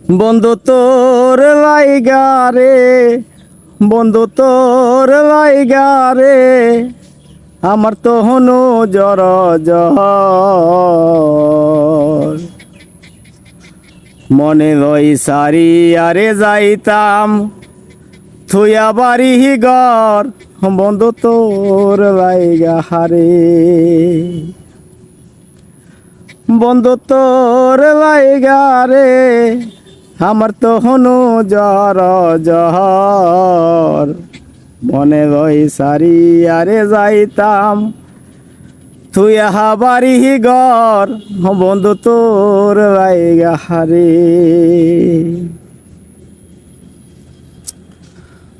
বন্ধু তোর লাইগা রে, বন্ধু তোর লাইগা রে, আমার তো হনু জ্বর জ্বর। মনে লই সারি আরে যাইতাম থুয়া বাড়ি ঘর, বন্ধু তোর লাইগা হারে, বন্ধু তোর লাইগা রে, আমার তো হনু জ্বর জ্বর। মনে লই সারি আরে যাইতাম তুই আহা বাড়ি ঘর, বন্ধু তোর লাইগা হারে।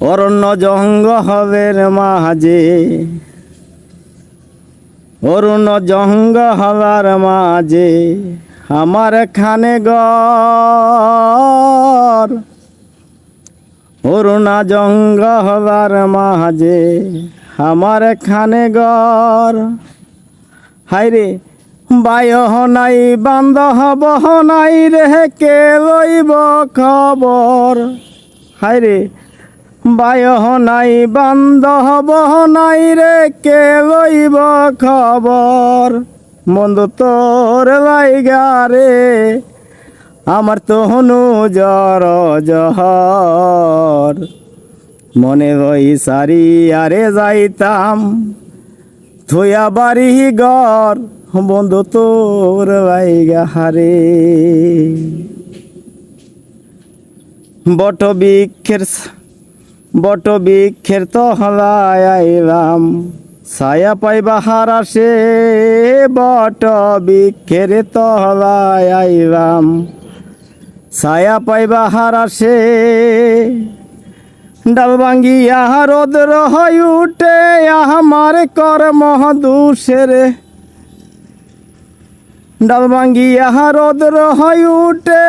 অরণ্য জঙ্গলের মাঝে, অরুণ জঙ্গলার মাঝে আমার খানে ঘর, অরুণ জঙ্গলার মাঝে আমার খানে ঘর। হাইরে বায়হ নাই বান্ধব নাই রে, কে লইব খবর। হাইরে বায়হ নাই বান্ধব নাই রে, কে লইব খবর। বন্ধু তোর লাইগা রে, আমার তো হনু জ্বর জ্বর। মনে লই সারি আরে যাইতাম থুয়া বাড়ি ঘর, বন্ধু তোর লাইগা হারে। বট বৃক্ষের তহলায় আইলাম ছায়া পাইবা হারাসে, বট বৃক্ষের তহলায় আইলাম ছায়া পাইবা হারাসে। ডাল ভাঙ্গিয়া রোদ্র হয়ে উঠে আমার কর্ম দোষের, ডাল ভাঙ্গিয়া রোদ্র হয়ে উঠে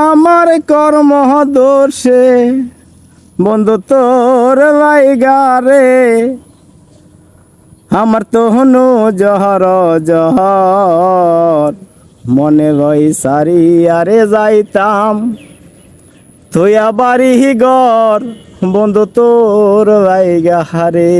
আমার কর্ম দোষে। বন্ধু তোর লাইগা রে, আমার তো হনু জ্বর জ্বর। মনে লই সারি আরে যাইতাম থুয়া বাড়ি ঘর, বন্ধু তোর লাইগা হারে।